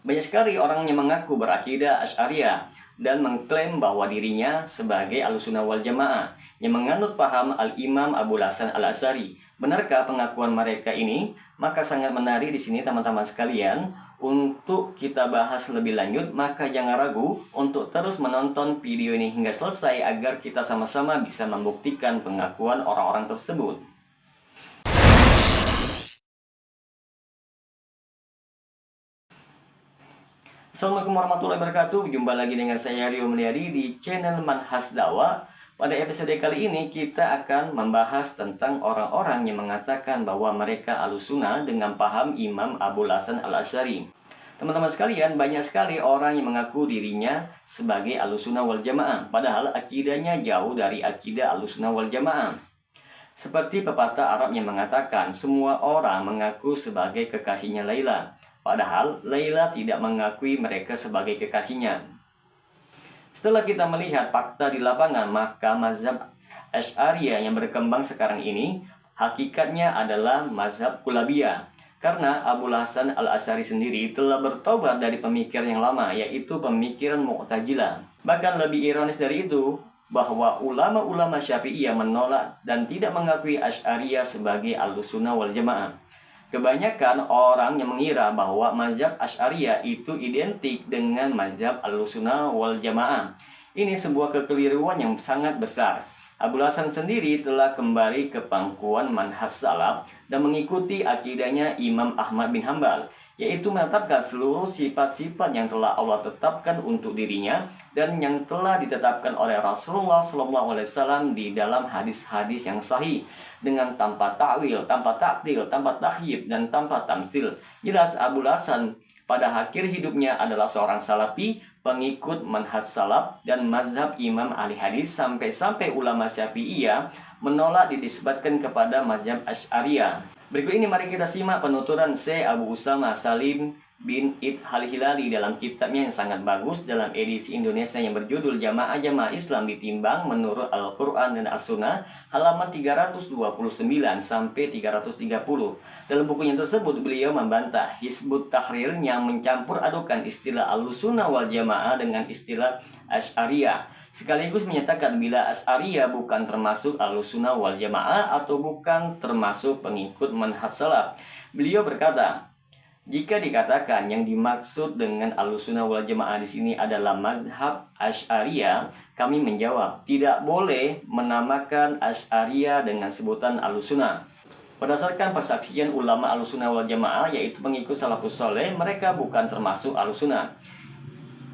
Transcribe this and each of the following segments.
Banyak sekali orang yang mengaku berakidah Asy'ariyah dan mengklaim bahwa dirinya sebagai Ahlussunnah wal Jamaah yang menganut paham Al-Imam Abul Hasan Al-Asy'ari. Benarkah pengakuan mereka ini? Maka sangat menarik di sini teman-teman sekalian untuk kita bahas lebih lanjut. Maka jangan ragu untuk terus menonton video ini hingga selesai agar kita sama-sama bisa membuktikan pengakuan orang-orang tersebut. Assalamualaikum warahmatullahi wabarakatuh. Jumpa lagi dengan saya Rio Mulyadi di channel Manhaj Dakwah. Pada episode kali ini kita akan membahas tentang orang-orang yang mengatakan bahwa mereka Ahlussunnah dengan paham Imam Abul Hasan Al-Asy'ari. Teman-teman sekalian, banyak sekali orang yang mengaku dirinya sebagai Ahlussunnah wal Jamaah, padahal akidahnya jauh dari akidah Ahlussunnah wal Jamaah. Seperti pepatah Arab yang mengatakan, semua orang mengaku sebagai kekasihnya Laila, padahal Laila tidak mengakui mereka sebagai kekasihnya. Setelah kita melihat fakta di lapangan, maka mazhab Asy'ariyah yang berkembang sekarang ini hakikatnya adalah mazhab Kulabiyah. Karena Abul Hasan Al-Asy'ari sendiri telah bertobat dari pemikiran yang lama, yaitu pemikiran Mu'tazilah. Bahkan lebih ironis dari itu, bahwa ulama-ulama Syafi'iyah menolak dan tidak mengakui Asy'ariyah sebagai Ahlussunnah wal Jamaah. Kebanyakan orang yang mengira bahwa mazhab Asy'ariyah itu identik dengan mazhab Ahlussunnah wal Jamaah. Ini sebuah kekeliruan yang sangat besar. Abul Hasan sendiri telah kembali ke pangkuan manhaj salaf dan mengikuti akidahnya Imam Ahmad bin Hambal, yaitu menetapkan seluruh sifat-sifat yang telah Allah tetapkan untuk dirinya dan yang telah ditetapkan oleh Rasulullah SAW di dalam hadis-hadis yang sahih, dengan tanpa ta'wil, tanpa ta'til, tanpa tahyib, dan tanpa tamsil. Jelas Abul Hasan pada akhir hidupnya adalah seorang salafi, pengikut manhaj salaf dan mazhab imam ahli hadis, sampai-sampai ulama Syafi'iyah menolak dinisbatkan kepada mazhab Asy'ariyah. Berikut ini mari kita simak penuturan Syekh Abu Usama Salim bin Id Al-Hilali dalam kitabnya yang sangat bagus dalam edisi Indonesia yang berjudul Jamaah-Jamaah Islam Ditimbang Menurut Al-Quran dan As-Sunnah, halaman 329 sampai 330. Dalam bukunya tersebut beliau membantah Hizbut Tahrir yang mencampur adukan istilah Ahlussunnah wal Jamaah dengan istilah Asy'ariyah, sekaligus menyatakan bila Asy'ariyah bukan termasuk Ahlussunnah wal Jamaah atau bukan termasuk pengikut manhaj salaf. Beliau berkata, jika dikatakan yang dimaksud dengan Ahlussunnah wal Jamaah di sini adalah mazhab Asy'ariyah, kami menjawab, tidak boleh menamakan Asy'ariyah dengan sebutan Ahlussunnah. Berdasarkan persaksian ulama Ahlussunnah wal Jamaah, yaitu pengikut salafus saleh, mereka bukan termasuk Ahlussunnah.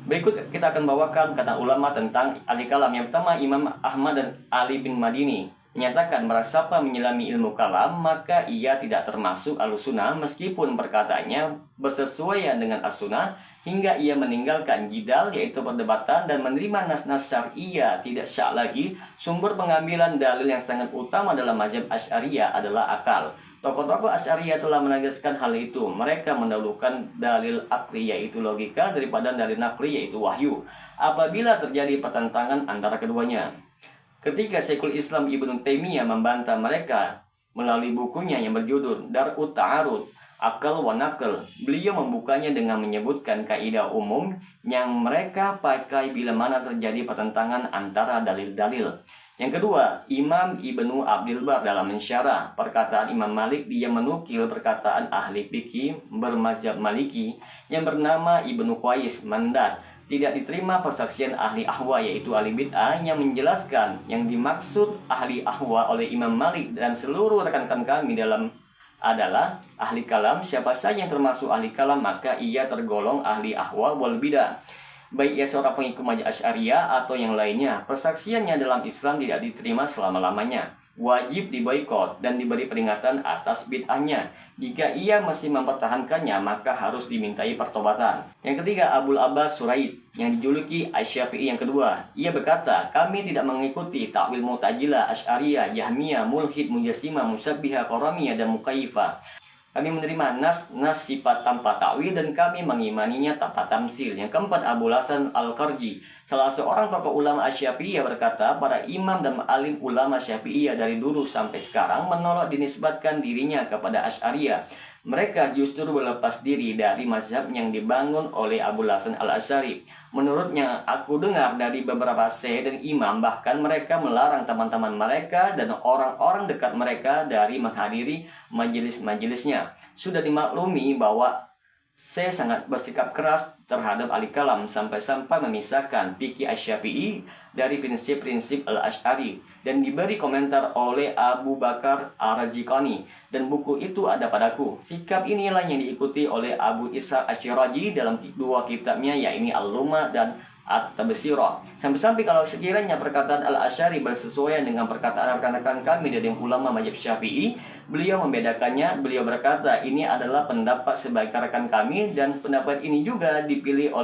Berikut kita akan bawakan kata ulama tentang ahli kalam. Yang pertama, Imam Ahmad dan Ali bin Madini menyatakan siapa menyelami ilmu kalam maka ia tidak termasuk Ahlussunnah meskipun perkataannya bersesuaian dengan As-Sunnah, hingga ia meninggalkan jidal, yaitu perdebatan, dan menerima nas-nas syar'iyah tidak syak lagi. Sumber pengambilan dalil yang sangat utama dalam mazhab Asy'ariyah adalah akal. Tokoh-tokoh Asy'ariyah telah menegaskan hal itu. Mereka mendahulukan dalil akli, yaitu logika, daripada dalil nakli, yaitu wahyu, apabila terjadi pertentangan antara keduanya. Ketika Syekhul Islam Ibnu Taimiyah membantah mereka melalui bukunya yang berjudul Dar'ut Ta'arud, Akal wa Naql, beliau membukanya dengan menyebutkan kaidah umum yang mereka pakai bila mana terjadi pertentangan antara dalil-dalil. Yang kedua, Imam Ibnu Abdul Bar dalam mensyarah perkataan Imam Malik, dia menukil perkataan ahli fikih bermazhab Maliki yang bernama Ibnu Qais Mandat. Tidak diterima persaksian ahli ahwa, yaitu ahli bid'ah, yang menjelaskan yang dimaksud ahli ahwa oleh Imam Malik dan seluruh rekan-rekan kami dalam adalah ahli kalam. Siapa saja yang termasuk ahli kalam maka ia tergolong ahli ahwa wal bid'ah, baik ia seorang pengikut mazhab Asy'ariyah atau yang lainnya. Persaksiannya dalam Islam tidak diterima selama-lamanya, wajib diboikot dan diberi peringatan atas bid'ahnya. Jika ia masih mempertahankannya maka harus dimintai pertobatan. Yang ketiga, Abul Abbas Suraid yang dijuluki Asy-Syafi'i yang kedua. Ia berkata, kami tidak mengikuti takwil Mu'tazilah, Asy'ariyah, Jahmiyah, Mulhid, Mujassimah, Musyabbihah, Qaramiyah, dan Mukayyifah. Kami menerima nas sifat tanpa takwil dan kami mengimaninya tanpa tamsil. Yang keempat, Abul Hasan Al-Qarji, salah seorang tokoh ulama Asy-Syafi'iyah, berkata, para imam dan alim ulama Syafi'iyah dari dulu sampai sekarang menolak dinisbatkan dirinya kepada Asy'ariyah. Mereka justru berlepas diri dari mazhab yang dibangun oleh Abul Hasan al-Asy'ari. Menurutnya, aku dengar dari beberapa syekh dan imam bahkan mereka melarang teman-teman mereka dan orang-orang dekat mereka dari menghadiri majelis-majelisnya. Sudah dimaklumi bahwa saya sangat bersikap keras terhadap ahli kalam sampai-sampai memisahkan fikih Asy-Syafi'i dari prinsip-prinsip Al-Asy'ari dan diberi komentar oleh Abu Bakar Ar-Raziqani dan buku itu ada padaku. Sikap inilah yang diikuti oleh Abu Ishaq Asy-Syirazi dalam dua kitabnya yaitu Al-Lumah dan At-Tabsirah. Sampai-sampai kalau sekiranya perkataan Al-Asy'ari bersesuaian dengan perkataan rekan-rekan kami dari ulama mazhab Syafi'i, beliau membedakannya. Beliau berkata, ini adalah pendapat sebagian rekan kami dan pendapat ini juga dipilih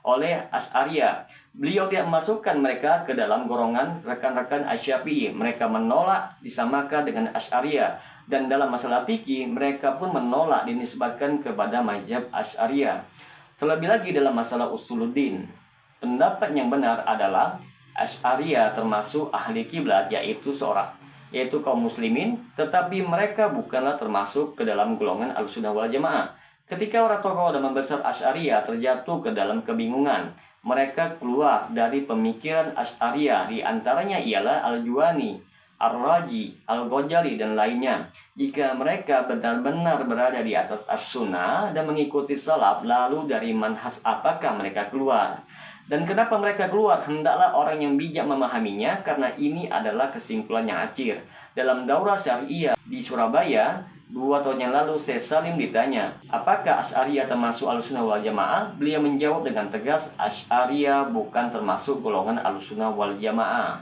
oleh Asy'ariyah. Beliau tidak memasukkan mereka ke dalam golongan rekan-rekan Asy-Syafi'i. Mereka menolak disamakan dengan Asy'ariyah. Dan dalam masalah fikih, mereka pun menolak dinisbatkan kepada mazhab Asy'ariyah. Terlebih lagi dalam masalah usuluddin, pendapat yang benar adalah Asy'ariyah termasuk ahli kiblat yaitu kaum muslimin, tetapi mereka bukanlah termasuk ke dalam golongan Ahlussunnah wal Jamaah. Ketika orang tokoh dan membesar Asy'ariyah terjatuh ke dalam kebingungan, mereka keluar dari pemikiran Asy'ariyah, di antaranya ialah Al-Juwani, Ar-Razi, Al-Ghazali dan lainnya. Jika mereka benar-benar berada di atas as-sunnah dan mengikuti salaf, lalu dari manhaj apakah mereka keluar? Dan kenapa mereka keluar? Hendaklah orang yang bijak memahaminya, karena ini adalah kesimpulan yang akhir. Dalam daurah syariah di Surabaya 2 tahun yang lalu, Syekh Salim ditanya, apakah Asy'ariyah termasuk Ahlussunnah wal Jamaah? Beliau menjawab dengan tegas, Asy'ariyah bukan termasuk golongan Ahlussunnah wal Jamaah.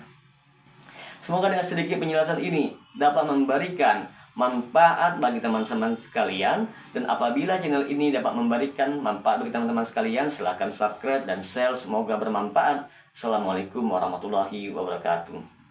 Semoga dengan sedikit penjelasan ini dapat memberikan manfaat bagi teman-teman sekalian. Dan apabila channel ini dapat memberikan manfaat bagi teman-teman sekalian, silahkan subscribe dan share. Semoga bermanfaat. Assalamualaikum warahmatullahi wabarakatuh.